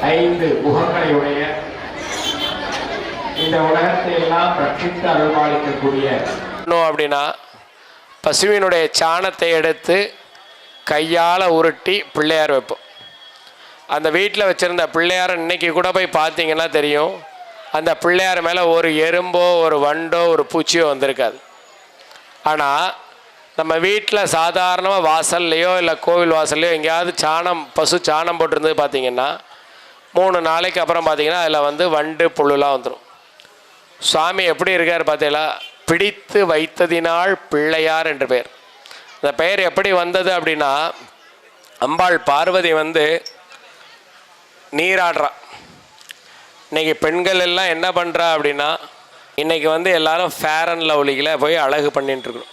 5 முகங்களையுடைய இந்த உலகத்தை எல்லாம் ரட்சித்து அருள்பாலிக்கக்கூடிய அப்படின்னா பசுவினுடைய சாணத்தை எடுத்து கையால் உருட்டி பிள்ளையார் வைப்போம். அந்த வீட்டில் வச்சுருந்த பிள்ளையார் இன்றைக்கி கூட போய் பார்த்தீங்கன்னா தெரியும், அந்த பிள்ளையார் மேலே ஒரு எறும்போ ஒரு வண்டோ ஒரு பூச்சியோ வந்திருக்காது. ஆனால் நம்ம வீட்டில் சாதாரணமாக வாசல்லையோ இல்லை கோவில் வாசல்லையோ எங்கேயாவது பசு சாணம் போட்டிருந்தது பார்த்திங்கன்னா 3 நாளைக்கு அப்புறம் பார்த்திங்கன்னா அதில் வண்டு புழுலாம் வந்துடும். சுவாமி எப்படி இருக்கார் பார்த்தீங்களா? பிடித்து வைத்ததினால் பிள்ளையார் என்று பெயர். இந்த பெயர் எப்படி வந்தது அப்படின்னா, அம்பாள் பார்வதி நீராடுறா. இன்றைக்கி பெண்கள் எல்லாம் என்ன பண்ணுறா அப்படின்னா, இன்றைக்கி எல்லோரும் ஃபேர் அண்ட் லவ்லியில் போய் அழகு பண்ணிட்டுருக்கணும்.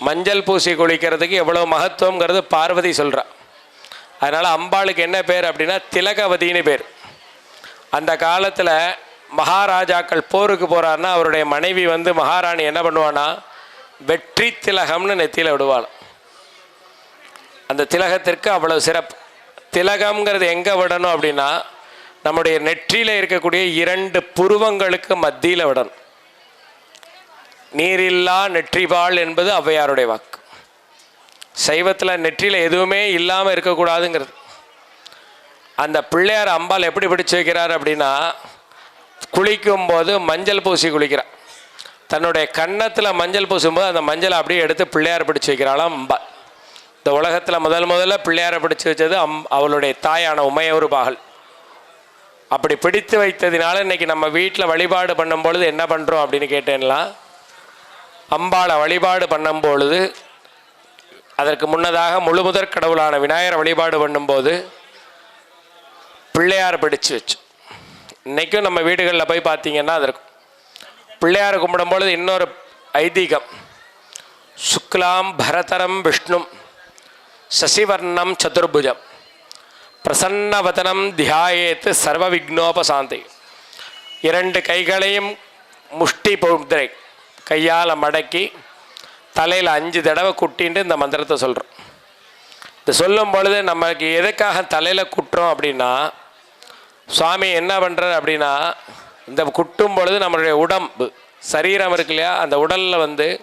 மஞ்சள் பூசி குளிக்கிறதுக்கு எவ்வளோ மகத்துவங்கிறது பார்வதி சொல்கிறா. அதனால் அம்பாளுக்கு என்ன பேர் அப்படின்னா திலகவதின்னு பேர். அந்த காலத்தில் மகாராஜாக்கள் போருக்கு போகிறாருன்னா அவருடைய மனைவி மகாராணி என்ன பண்ணுவான்னா வெற்றி திலகம்னு நெத்தியில் விடுவாள். அந்த திலகத்திற்கு அவ்வளோ சிறப்பு. திலகம்ங்கிறது எங்கே விடணும் அப்படின்னா நம்முடைய நெற்றியில் இருக்கக்கூடிய 2 புருவங்களுக்கு மத்தியில் விடணும். நீரில்லா நெற்றிபாள் என்பது ஔவையாருடைய வாக்கு. சைவத்தில் நெற்றியில் எதுவுமே இல்லாமல் இருக்கக்கூடாதுங்கிறது. அந்த பிள்ளையார் அம்பாள் எப்படி பிடிச்சு வைக்கிறார் அப்படின்னா, குளிக்கும்போது மஞ்சள் பூசி குளிக்கிறார். தன்னுடைய கன்னத்தில் மஞ்சள் பூசும்போது அந்த மஞ்சளை அப்படியே எடுத்து பிள்ளையார் பிடிச்சு வைக்கிறாளாம் அம்பாள். இந்த உலகத்தில் முதல்ல பிள்ளையாரை பிடிச்சு வச்சது அவளுடைய தாயான உமையொரு பாகல். அப்படி பிடித்து வைத்ததினால இன்றைக்கி நம்ம வீட்டில் வழிபாடு பண்ணும்பொழுது என்ன பண்ணுறோம் அப்படின்னு கேட்டேன்னா, அம்பாளை வழிபாடு பண்ணும்பொழுது அதற்கு முன்னதாக முழுமுதற் கடவுளான விநாயகரை வழிபாடு பண்ணும்போது பிள்ளையார் பிடிச்சு வச்சு. இன்றைக்கும் நம்ம வீடுகளில் போய் பார்த்தீங்கன்னா அதற்கு பிள்ளையார் கும்பிடும்பொழுது இன்னொரு ஐதீகம். சுக்லாம் பரதரம் விஷ்ணும் சசிவர்ணம் சதுர்புஜம் பிரசன்னவதனம் தியாயேத்து சர்வ விக்னோபசாந்தி. 2 கைகளையும் முஷ்டி முத்திரை கையால் மடக்கி தலையில் 5 தடவை குட்டின்ட்டு இந்த மந்திரத்தை சொல்கிறோம். இது சொல்லும் பொழுது நமக்கு எதுக்காக தலையில் குட்டுறோம் அப்படின்னா, சுவாமி என்ன பண்ணுறார் அப்படின்னா, இந்த குட்டும் பொழுது நம்மளுடைய உடம்பு சரீரம் இருக்கு இல்லையா, அந்த உடலில்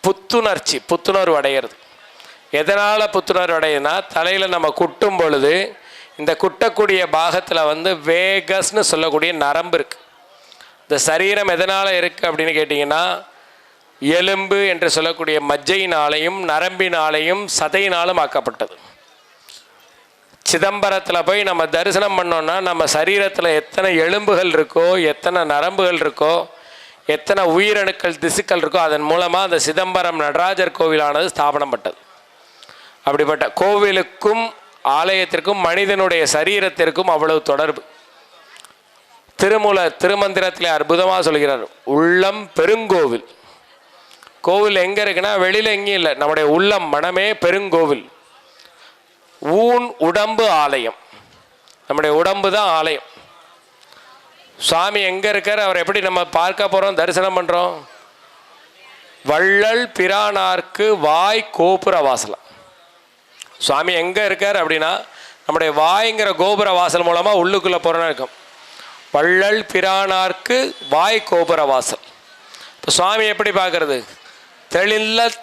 புத்துணர்வு அடைகிறது. எதனால் புத்துணர்வு அடையுதுன்னா, தலையில் நம்ம குட்டும் பொழுது இந்த குட்டக்கூடிய பாகத்தில் வேகஸ்ன்னு சொல்லக்கூடிய நரம்பு இருக்குது. இந்த சரீரம் எதனால் இருக்குது அப்படின்னு கேட்டிங்கன்னா, எலும்பு என்று சொல்லக்கூடிய மஜ்ஜையினாலையும் நரம்பினாலையும் சதையினாலும் ஆக்கப்பட்டது. சிதம்பரத்தில் போய் நம்ம தரிசனம் பண்ணோன்னா நம்ம சரீரத்தில் எத்தனை எலும்புகள் இருக்கோ, எத்தனை நரம்புகள் இருக்கோ, எத்தனை உயிரணுக்கள் திசுக்கள் இருக்கோ, அதன் மூலமாக அந்த சிதம்பரம் நடராஜர் கோவிலானது ஸ்தாபனப்பட்டது. அப்படிப்பட்ட கோவிலுக்கும் ஆலயத்திற்கும் மனிதனுடைய சரீரத்திற்கும் அவ்வளவு தொடர்பு. திருமந்திரத்தில் அற்புதமாக சொல்கிறார், உள்ளம் பெருங்கோவில். கோவில் எங்கே இருக்குன்னா வெளியில் எங்கேயும் இல்லை, நம்முடைய உள்ளம் மனமே பெருங்கோவில். உடம்பு ஆலயம், நம்முடைய உடம்பு தான் ஆலயம். சுவாமி எங்கே இருக்கார், அவர் எப்படி நம்ம பார்க்க போகிறோம், தரிசனம் பண்ணுறோம்? வள்ளல் பிரானார்க்கு வாய் கோபுர வாசலம். சுவாமி எங்கே இருக்கார் அப்படின்னா நம்முடைய வாய்ங்கிற கோபுர வாசல் மூலமாக உள்ளுக்குள்ளே போகிறோன்னு இருக்கும். வள்ளல் பிரானார்க்கு வாய் கோபுர வாசல். இப்போ சுவாமி எப்படி பார்க்கறது?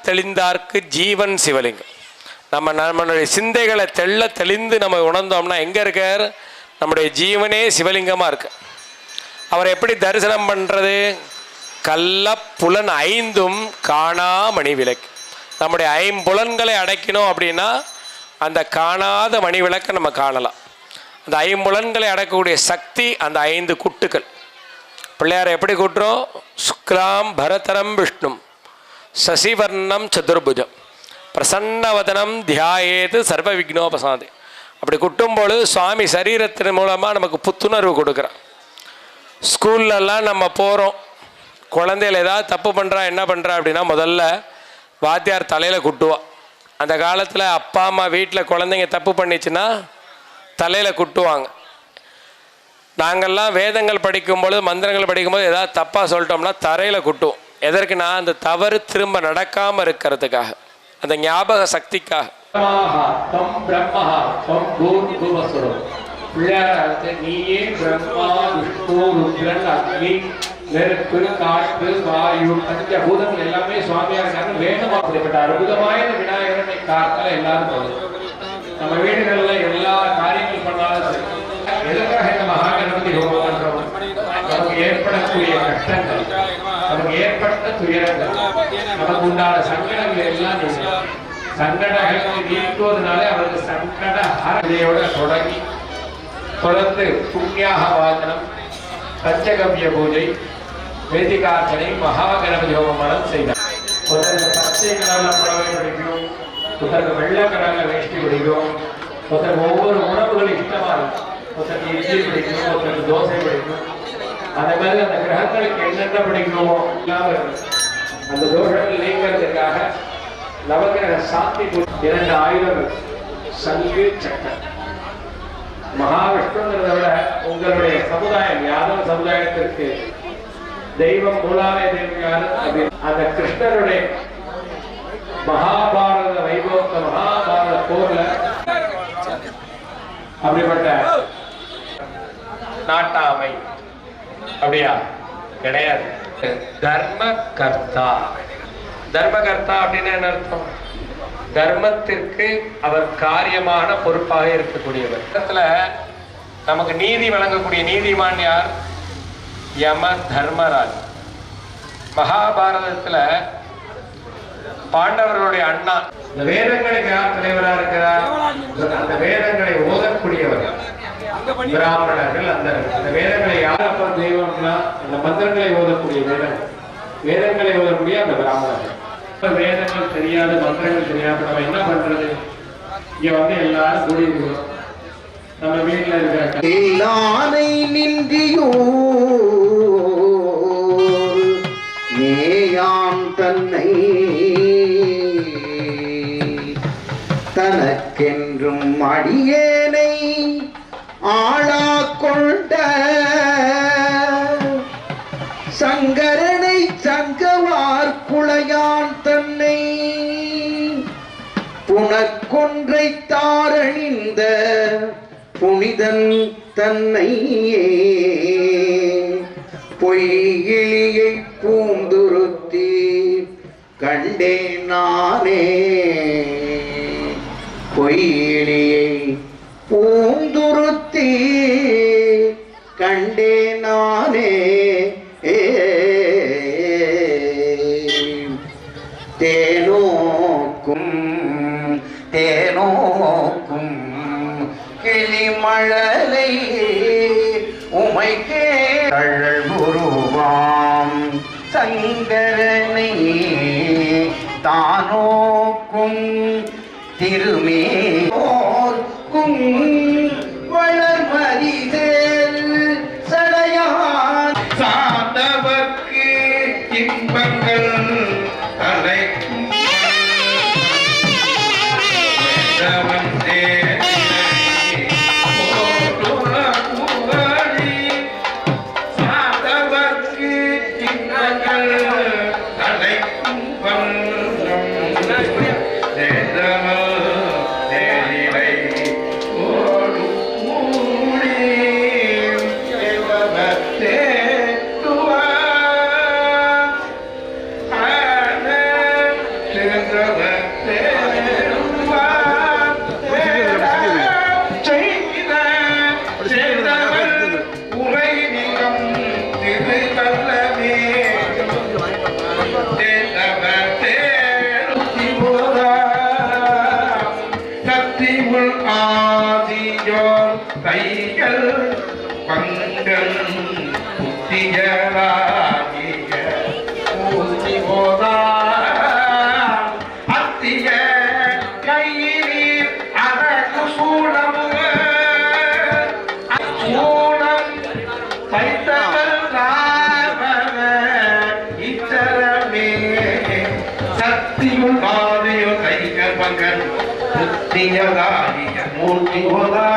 தெளிந்தார்க்கு ஜீவன் சிவலிங்கம். நம்மளுடைய சிந்தைகளை தெளிந்து நம்ம உணர்ந்தோம்னா எங்கே இருக்கார்? நம்முடைய ஜீவனே சிவலிங்கமாக இருக்கு. அவரை எப்படி தரிசனம் பண்ணுறது? கள்ள புலன் 5ம் காணாமணி விளக்கு. நம்முடைய 5 புலன்களை அடக்கினோம் அப்படின்னா அந்த காணாத மணி விளக்கை நம்ம காணலாம். அந்த 5 புலன்களை அடக்கக்கூடிய சக்தி அந்த 5 குட்டுக்கள். பிள்ளையாரை எப்படி கூட்டுறோம்? சுக்லாம் பரதரம் விஷ்ணும் சசிவர்ணம் சதுர்புஜம் பிரசன்னவதனம் தியாயேது சர்வ விக்னோபசாந்தி. அப்படி குட்டும்பொழுது சுவாமி சரீரத்தின் மூலமாக நமக்கு புத்துணர்வு கொடுக்குறான். ஸ்கூல்லலாம் நம்ம போகிறோம், குழந்தைகள் ஏதாவது தப்பு பண்ணுறா என்ன பண்ணுறா அப்படின்னா முதல்ல வாத்தியார் தலையில் குட்டுவா. அந்த காலத்தில் அப்பா அம்மா வீட்டில் குழந்தைங்க தப்பு பண்ணிச்சுன்னா தலையில் குட்டுவாங்க. நாங்கள்லாம் வேதங்கள் படிக்கும்பொழுது மந்திரங்கள் படிக்கும்போது ஏதாவது தப்பாக சொல்லிட்டோம்னா தரையில் குட்டுவோம். எதற்குன்னா அந்த தவறு திரும்ப நடக்காமல் இருக்கிறதுக்காக, அந்த ஞாபக சக்திக்காக. பிள்ளையார் நீயே பிரம்மா விஷ்ணு ருத்ரன் அக்னி நெருப்பு காற்று வாயு பஞ்சபூதங்கள் எல்லாமே சுவாமியா இருக்காங்க. வேணுமா அப்படிப்பட்ட அற்புதமான விநாயகரை காத்தால எல்லாரும் போதும். நம்ம வீடுகள்ல எல்லா காரியங்கள் பண்ணாலும் சரி, எதுக்காக இந்த மகாகணபதி ஹோமம் பண்றோம்? நமக்கு ஏற்படக்கூடிய கஷ்டங்கள், நமக்கு ஏற்பட்ட துயரங்கள், நமக்கு உண்டான சங்கடங்கள் எல்லாம் சங்கடங்களை நீக்குவதனால அவருக்கு சங்கட ஹரணையோட தொடங்கி தொடர்ந்து புண்ணியாக வாசனம், பஞ்சகவ்ய பூஜை, வேதிகார்ச்சனை, மகாகணபதி ஹோமம் செய்தார். ஒருத்தருக்கு பச்சை கலர்ல புடவை பிடிக்கும், ஒருத்தருக்கு வெள்ளை கலர்ல வேஷ்டி பிடிக்கும், ஒருத்தருக்கு ஒவ்வொரு உணவுகள் இஷ்டமா இருக்கும். ஒருத்தருக்கு இட்லி பிடிக்கும், ஒருத்தருக்கு தோசை பிடிக்கும். அதே மாதிரி அந்த கிரகங்களுக்கு என்னென்ன பிடிக்குமோ இல்லாம அந்த தோஷங்கள் நீங்கிறதுக்காக நவகிரக சாந்தி 2 ஆயுதங்கள், சங்கு சக்கரம். மகாவிஷ்ணுங்கிறத விட உங்களுடைய சமுதாயம் யாதவ சமுதாயத்திற்கு தெய்வம் மூலாலய தெய்வம் அந்த கிருஷ்ணருடைய மகாபாரத வைபவத்தை மகாபாரத போர்ல அப்படிப்பட்ட நாட்டாமை அப்படியா கிடையாது. தர்மகர்த்தா. தர்மகர்த்தா அப்படின்னு என்ன அர்த்தம்? தர்மத்திற்கு அவர் காரியமான பொறுப்பாக இருக்கக்கூடியவர். நமக்கு நீதி வழங்கக்கூடிய நீதிமான் யார்? யம தர்மராஜ். மகாபாரதத்துல பாண்டவர்களுடைய அண்ணா. இந்த வேதங்களுக்கு யார் தலைவரா இருக்கிறார்? அந்த வேதங்களை ஓதக்கூடியவர் பிராமணர்கள். அந்த வேதங்களை யாரப்ப தெய்வம்னா அந்த மந்திரங்களை ஓதக்கூடிய வேதங்களை ஓதக்கூடிய அந்த பிராமணர்கள். வேதங்கள் தெரியாது, மந்திரங்கள் தெரியாது, நம்ம என்ன பண்றது? இங்க வந்து எல்லாரும் கூடியிருக்கிறோம். நம்ம வீட்டுல இருக்கிற நின்றியோ நேயாம் தன்னை தனக்கென்றும் அடியேனை ஆளா கொண்ட சங்கரனை சங்கவார் குளையான் தன்னை புனக்கொன்றை தாரணிந்த புனிதன் தன்னை பொய்கிளியை பூந்துருத்தி கண்டே நானே. பொய்கிளியை பூந்துருத்தி கண்டே நானே. தேனோக்கும் தேனோக்கும் கிளிமழலை உமைக்கே உருவாம் சங்கரனை தானோக்கும் திருமேோர்க்கும் வளர்மதிதேல் சடையான் சார்ந்தவர்க்கு இன்பங்கள் அழைக்கும் கைகள் பங்கள் புத்தியராகிய பூசி போதா அத்திய கையில் அழகு சூழம் சூழம் கைத்தல் ராமன இச்சரமே சத்தியுள் ஆதியோ கைகள் பங்கள் புத்தியராகிய மூர்த்தி போதா.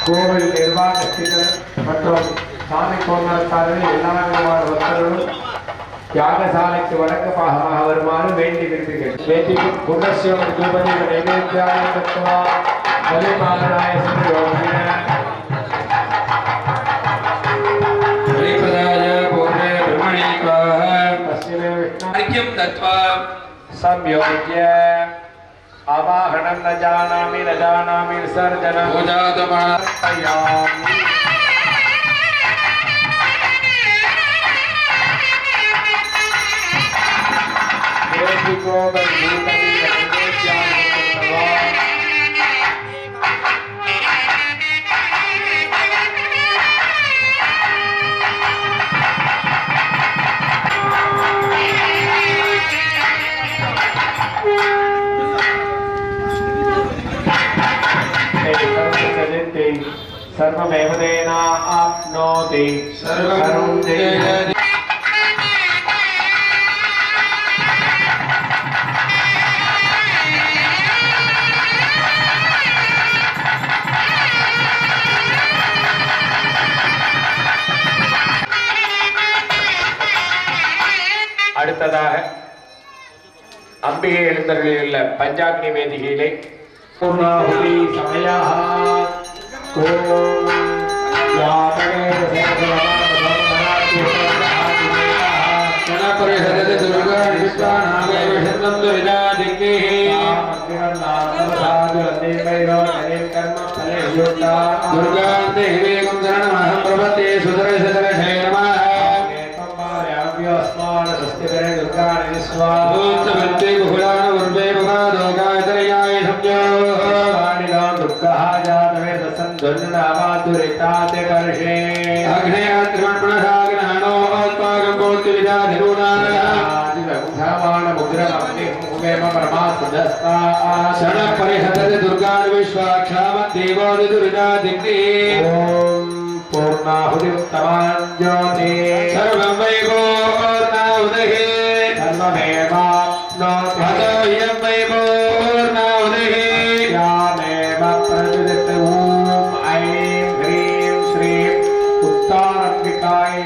கோவில் நிர்வாகத்தினர் மற்றும் சாமி கோமரத்தாரர்கள் எல்லா விதமான பக்தர்களும் யாகசாலைக்கு வடக்கு பாகமாக வருமாறு வேண்டி விரும்புகிறேன். வேண்டிக்கும் புனர்சிவம் தூபதி நைவேத்தியாயம் தத்துவா பலிமாலனாய யோகின संयोज्य आवाहनं न जानामि विसर्जनं पूजातमर्पयामि। देविको बन्धुकं सर्वमेव तेनाप्नोति सर्वं जयति। அடுத்ததாக அம்பிகை எழுந்தருளியுள்ள பஞ்சாக்னி வேதிகையிலே பூர்ணாಹುತಿ ಸಮಯಃ पूर्णाहुति उत्तमाञ्जोति सर्वं वै पूर्णाहुतिः सर्वमेवाप्नोति हतोऽयं वै पूर्णाहुतिः यामेव प्रचलित ॐ ऐं ह्रीं श्रीं उत्तारम्बिकाय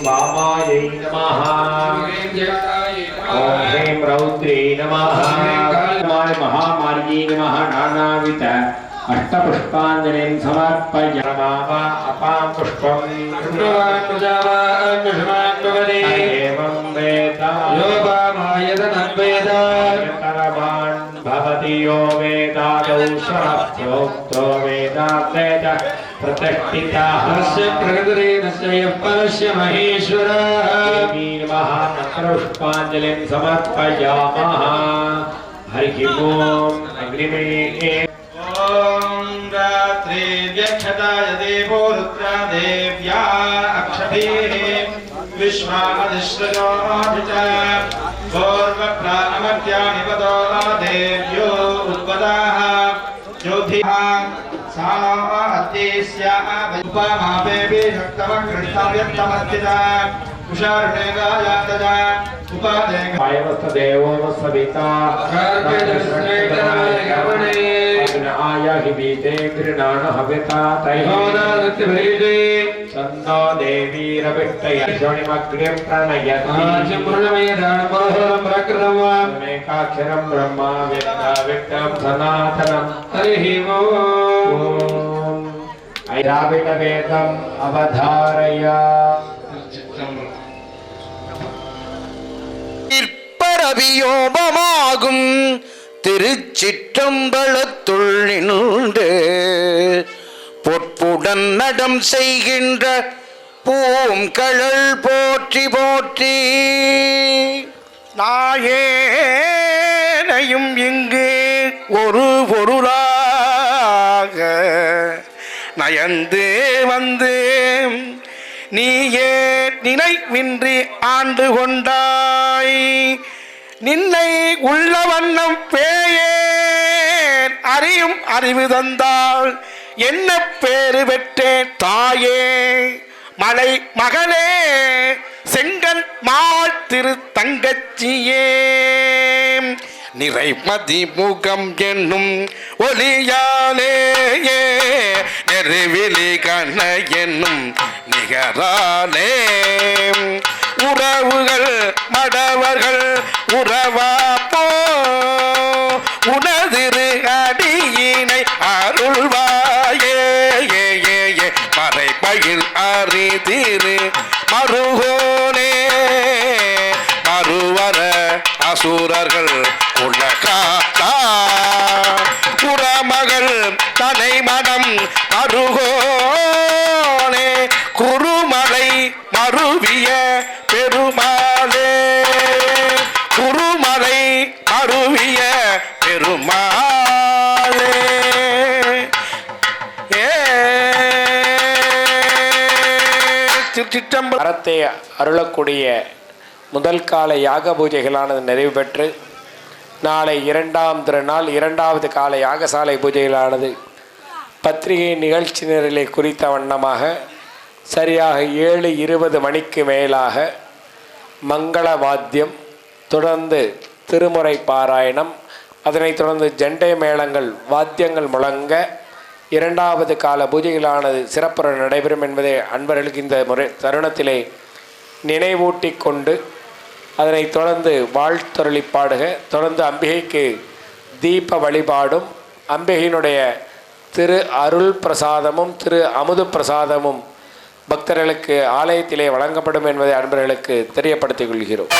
वामायै नमः ॐ ह्रीं रौद्रे नमः महामार्गी नमः नानाविध अष्टपुष्पाञ्जलिं समर्पयामः अपां पुष्पम् एवं वेद यो वामायतनं वेद यतरवान् भवति यो वेदादौ शास्त्रोक्तो वेदान्ते च प्रतिष्ठितः तस्य प्रकृतिरेनस्य यः परस्य महेश्वरः देवी नमः पुष्पाञ्जलिं समर्पयामः हरिः ओम् अग्निमे ॐ रात्रे व्यक्षताय देवो रुद्रा देव्या अक्षभिः विश्वादिश्रयोऽभिच पूर्वप्रामत्यानि पदो देव्यो उत्पदाः ज्योतिः सा अद्येस्या उपमापेऽपि शक्तमकृष्णव्यक्तमस्तिता उषारुणे गायातजा उपादे वायवस्तदेवो सविता आयाहि बीते गृणान हविता तैहोदादित्यभृजे सन्नो देवीरविष्टयशोणिमग्निं प्रणयति मेकाक्षरं ब्रह्मा विद्याविष्टं सनातनं हरिः ओम् ऐराविणवेदम् अवधारय பரவியோபமாகும் திருச்சிற்றம்பலத்துள் நின்று பொற்புடன் நடம் செய்கின்ற பூங்கழல் போற்றி போற்றி நாயேனையும் இங்கு ஒரு பொருளாக நயந்து வந்து நீயே நினைவின்றி ஆண்டு கொண்டாய் நின்னை உள்ள வண்ணம் பேயேன் அறியும் அறிவு தந்தாள் என்ன பேறு பெற்றேன் தாயே மலை மகனே செங்கன் மால் திரு தங்கச்சியே நிறைமதி முகம் என்னும் ஒளியாலேயே நெருவிலி கண்ண என்னும் நிகராலே உறவுகள் மடவர்கள் உறவாப்போ உனதிரு அடியினை அருள்வாயே மறைபகில் அறிதிரு மருகோனே மறுவர அசுரர்கள் உலகாத்தா புறமகள் தலைமடம் மருகோனே குருமலை மருவிய பெருமாளே குருமலை மருவிய பெருமாளே திருச்சிற்றம்பலம் அறத்தை அருளக்கூடிய முதல் கால யாக பூஜைகளானது நிறைவு பெற்று நாளை இரண்டாம் திருநாள் இரண்டாவது கால யாகசாலை பூஜைகளானது பத்திரிகை நிகழ்ச்சி நிரலை குறித்த வண்ணமாக சரியாக 7:20 மணிக்கு மேலாக மங்கள வாத்தியம், தொடர்ந்து திருமுறை பாராயணம், அதனைத் தொடர்ந்து ஜெண்டை மேளங்கள் வாத்தியங்கள் முழங்க இரண்டாவது கால பூஜைகளானது சிறப்புற நடைபெறும் என்பதை அன்பர்களுக்கு இந்த தருணத்திலே நினைவூட்டி கொண்டு அதனைத் தொடர்ந்து வாழ்த்தொருளி பாடுக, தொடர்ந்து அம்பிகைக்கு தீப வழிபாடும் அம்பிகையினுடைய திரு அருள் பிரசாதமும் திரு அமுது பிரசாதமும் பக்தர்களுக்கு ஆலயத்திலே வழங்கப்படும் என்பதை அன்பர்களுக்கு தெரியப்படுத்திக் கொள்கிறோம்.